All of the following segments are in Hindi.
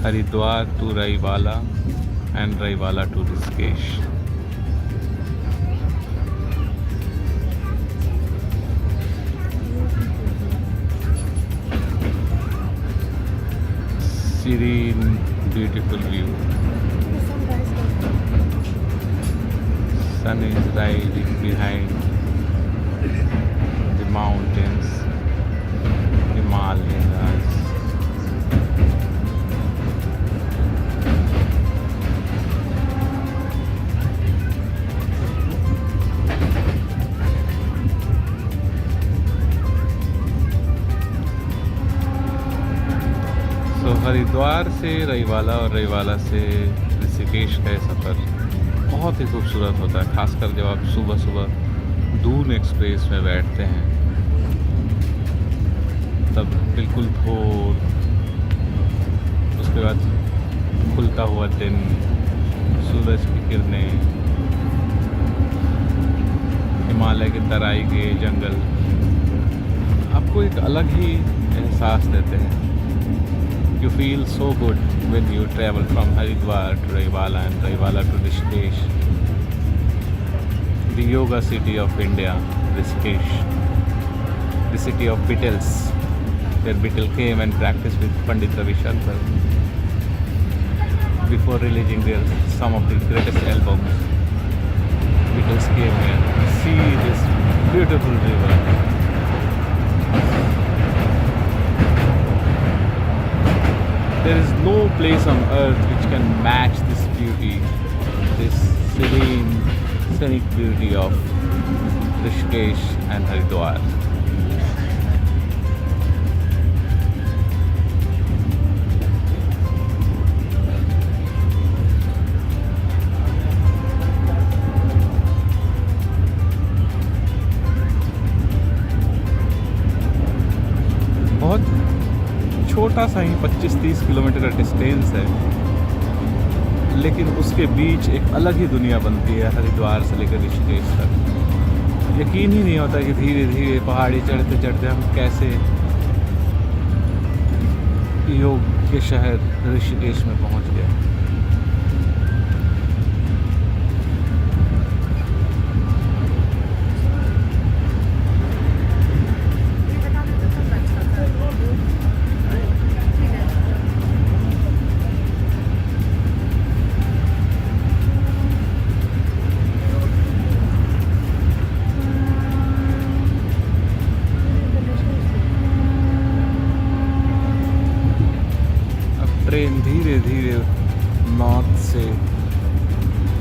Haridwar to Raiwala and Raiwala to Rishikesh. Serene, beautiful view. Sun is rising behind the mountains, Himalayas. तो हरिद्वार से रईवाला और रईवाला से ऋषिकेश का ये सफ़र बहुत ही खूबसूरत होता है, खासकर जब आप सुबह सुबह दून एक्सप्रेस में बैठते हैं तब बिल्कुल भोर, उसके बाद खुलता हुआ दिन, सूरज की किरणें, हिमालय के तराई के जंगल आपको एक अलग ही एहसास देते हैं. You feel so good when you travel from Haridwar to Raiwala and Raiwala to Rishikesh. The yoga city of India, Rishikesh. The city of Beatles, where Beatles came and practiced with Pandit Ravi Shankar before releasing some of the greatest albums. Beatles came here. See this beautiful river. There is no place on earth which can match this beauty, this serene, scenic beauty of Rishikesh and Haridwar. बहुत छोटा सा ही 25-30 किलोमीटर का डिस्टेंस है, लेकिन उसके बीच एक अलग ही दुनिया बनती है हरिद्वार से लेकर ऋषिकेश तक. यकीन ही नहीं होता कि धीरे धीरे पहाड़ी चढ़ते चढ़ते हम कैसे योग के शहर ऋषिकेश में पहुंच गए. ट्रेन धीरे धीरे नॉर्थ से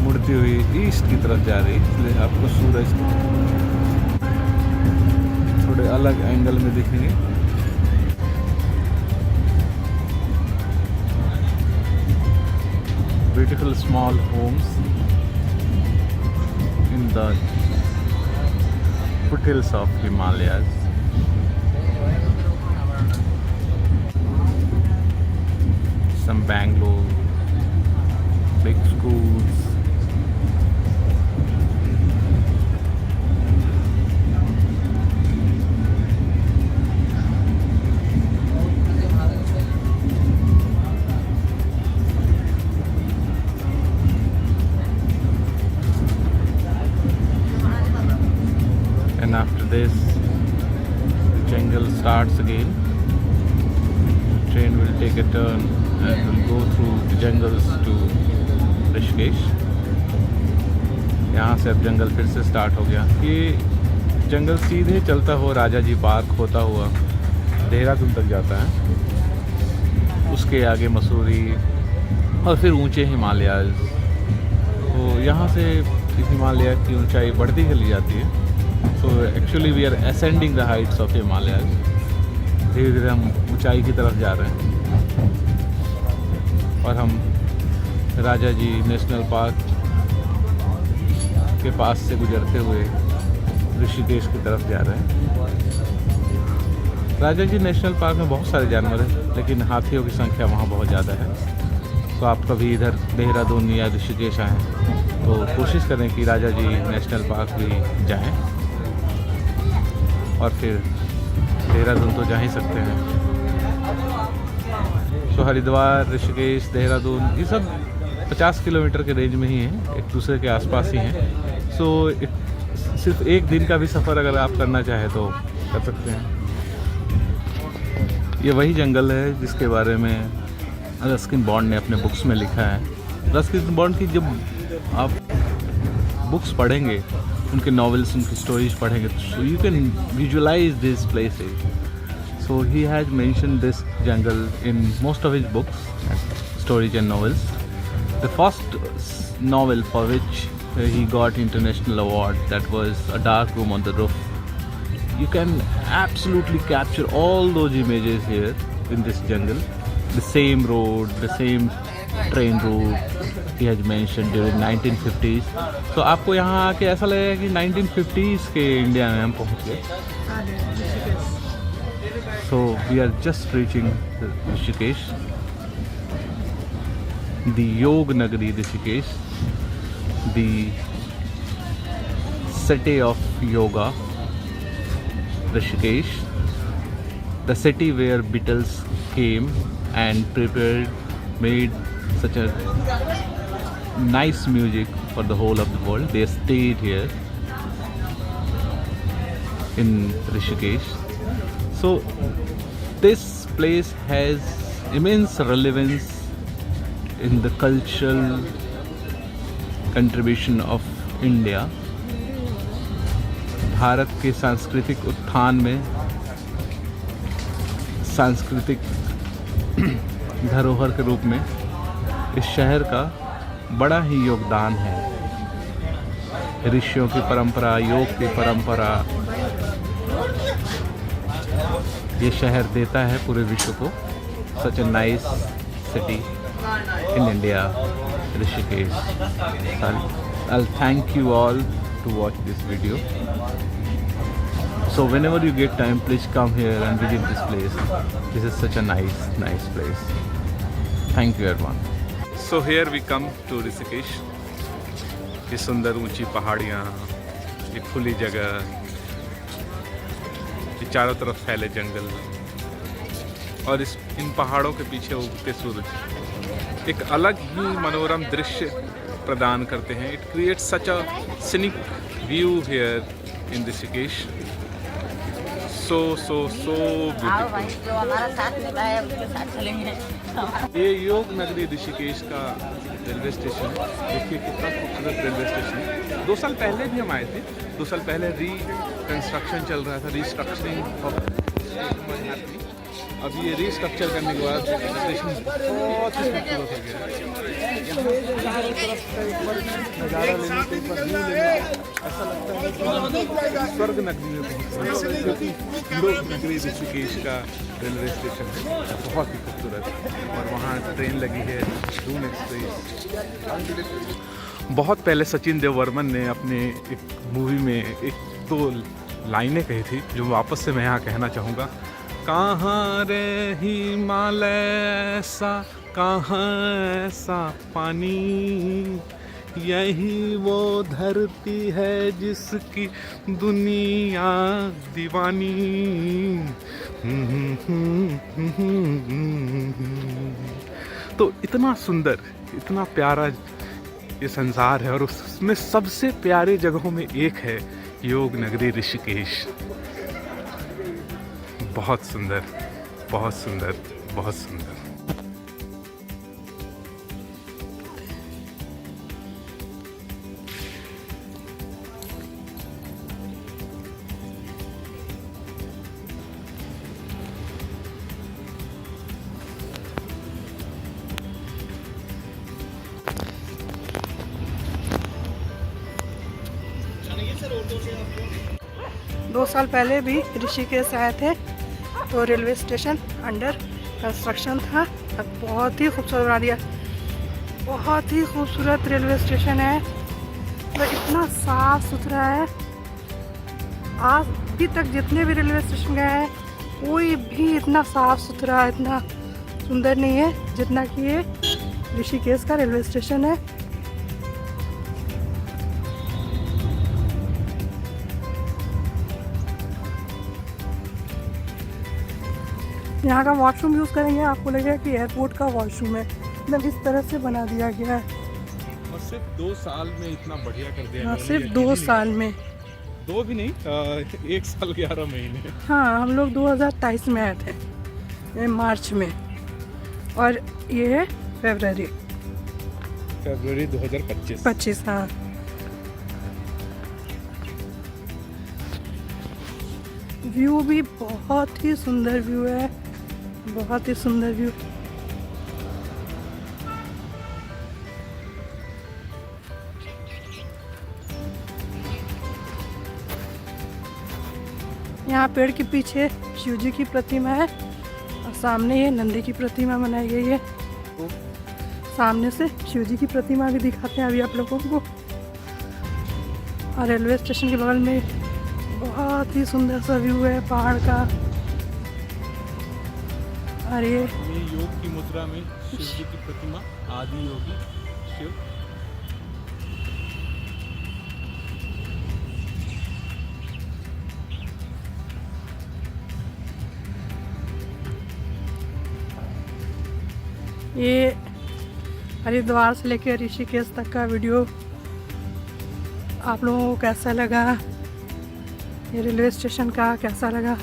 मुड़ती हुई ईस्ट की तरफ जा रही है, इसलिए आपको सूरज थोड़े अलग एंगल में दिखेंगे. Beautiful small homes in the foothills of Himalayas. Some Bangalore, big schools. And after this, the jungle starts again. Train will take a turn and will go through the jungles to Rishikesh. यहाँ से अब जंगल फिर से स्टार्ट हो गया. ये जंगल सीधे चलता हुआ राजा जी पार्क होता हुआ देहरादून तक जाता है. उसके आगे मसूरी और फिर ऊंचे हिमालयाज. तो यहाँ से हिमालय की ऊंचाई बढ़ती चली जाती है. So actually we are ascending the heights of Himalayas. धीरे धीरे हम ऊंचाई की तरफ जा रहे हैं और हम राजा जी नेशनल पार्क के पास से गुजरते हुए ऋषिकेश की तरफ जा रहे हैं. राजा जी नेशनल पार्क में बहुत सारे जानवर हैं, लेकिन हाथियों की संख्या वहाँ बहुत ज़्यादा है. तो आप कभी इधर देहरादून या ऋषिकेश आएँ तो कोशिश करें कि राजा जी नेशनल पार्क भी जाएं. और फिर देहरादून तो जा ही सकते हैं. सो हरिद्वार, ऋषिकेश, देहरादून ये सब 50 किलोमीटर के रेंज में ही हैं, एक दूसरे के आसपास ही हैं। सो सिर्फ एक दिन का भी सफ़र अगर आप करना चाहें तो कर सकते हैं। ये वही जंगल है जिसके बारे में रस्किन बॉन्ड ने अपने बुक्स में लिखा है। रस्किन बॉन्ड की जब आप बुक्स पढ़ेंगे, उनके नॉवेल्स, उनकी स्टोरीज पढ़ेंगे, तो you can visualise this places. So he has mentioned this jungle in most of his books, stories and novels. The first novel for which he got international award, that was A Dark Room on the Roof. You can absolutely capture all those images here in this jungle. The same road, the same train route he has mentioned during 1950s. So आपको यहाँ आके ऐसा लगेगा कि 1950s के इंडिया में हम पहुँच गए। So we are just reaching Rishikesh, the Yog Nagari Rishikesh, the city of yoga, Rishikesh, the city where Beatles came and made such a nice music for the whole of the world. They stayed here in Rishikesh. So this place has immense relevance in the cultural contribution of India. Bharat के सांस्कृतिक उत्थान में सांस्कृतिक धरोहर के रूप में इस शहर का बड़ा ही योगदान है। ऋषियों की परंपरा, योग की परंपरा ये शहर देता है पूरे विश्व को। Such a nice city in India, Rishikesh. I'll thank you all to watch this video. So whenever you get time, please come here and visit this place. This is such a nice place. Thank you everyone. So here we come to Rishikesh. ये सुंदर ऊंची पहाड़ियाँ, ये खुली जगह, ये चारों तरफ फैले जंगल और इन पहाड़ों के पीछे उगते सूरज एक अलग ही मनोरम दृश्य प्रदान करते हैं। It create such a scenic view here in Rishikesh. So beautiful. जो हमारा साथ निभा है उसके साथ चलेंगे। ये योग नगरी ऋषिकेश का रेलवे स्टेशन है। देखिए कितना खूबसूरत रेलवे स्टेशन है। 2 साल पहले भी हम आए थे। 2 साल पहले रिकंस्ट्रक्शन चल रहा था, रिस्ट्रक्चरिंग। अब ये रिस्ट्रक्चर करने के बाद स्टेशन बहुत ही खूबसूरत हो गया है। यहाँ चारों तरफ नज़ारा लेने के बाद व्यू लेने ऐसा लगता है कि स्वर्ग नगरी में पहुँच गए, क्योंकि योग नगरी ऋषिकेश का रेलवे स्टेशन है बहुत ही खूबसूरत। और वहाँ ट्रेन लगी है, दून एक्सप्रेस। बहुत पहले सचिन देव वर्मन ने अपने एक मूवी में 1-2 लाइनें कही थी जो वापस से मैं यहाँ कहना चाहूँगा। कहाँ रे हिमालय सा, कहाँ ऐसा पानी, यही वो धरती है जिसकी दुनिया दीवानी। तो इतना सुंदर, इतना प्यारा ये संसार है और उसमें सबसे प्यारे जगहों में एक है योग नगरी ऋषिकेश। बहुत सुंदर, बहुत सुंदर, बहुत सुंदर। दो साल पहले भी ऋषिकेश आए थे तो रेलवे स्टेशन अंडर कंस्ट्रक्शन था। अब बहुत ही खूबसूरत बना दिया। बहुत ही खूबसूरत रेलवे स्टेशन है, तो इतना साफ सुथरा है। आज अभी तक जितने भी रेलवे स्टेशन गए हैं कोई भी इतना साफ सुथरा, इतना सुंदर नहीं है जितना कि ये ऋषिकेश का रेलवे स्टेशन है। यहाँ का वॉशरूम यूज़ करेंगे आपको लगेगा कि एयरपोर्ट का वॉशरूम है, मतलब इस तरह से बना दिया गया है। और सिर्फ 2 साल में इतना बढ़िया कर दिया। हाँ, इन्होंने, सिर्फ यकीन 2 ही नहीं। साल में। 2 भी नहीं, 1 साल 11 महीने। हाँ, हम लोग 2023 में आए थे, ये मार्च में, और ये है फरवरी 2025। 25। हाँ, व्यू भी बहुत ही सुंदर व्यू है, बहुत ही सुंदर व्यू। यहाँ पेड़ के पीछे शिव जी की प्रतिमा है और सामने ये नंदी की प्रतिमा बनाई गई है। सामने से शिव जी की प्रतिमा भी दिखाते हैं अभी आप लोगों को। और रेलवे स्टेशन के बगल में बहुत ही सुंदर सा व्यू है पहाड़ का। और ये योग की मुद्रा में शिव जी की प्रतिमा, आदि योगी शिव। ये हरिद्वार से लेकर ऋषिकेश तक का वीडियो आप लोगों को कैसा लगा, ये रेलवे स्टेशन का कैसा लगा,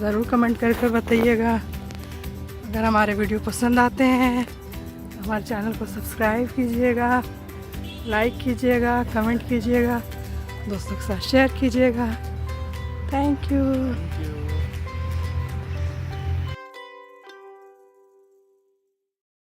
ज़रूर कमेंट करके बताइएगा। अगर हमारे वीडियो पसंद आते हैं तो हमारे चैनल को सब्सक्राइब कीजिएगा, लाइक कीजिएगा, कमेंट कीजिएगा, दोस्तों के साथ शेयर कीजिएगा। Thank you.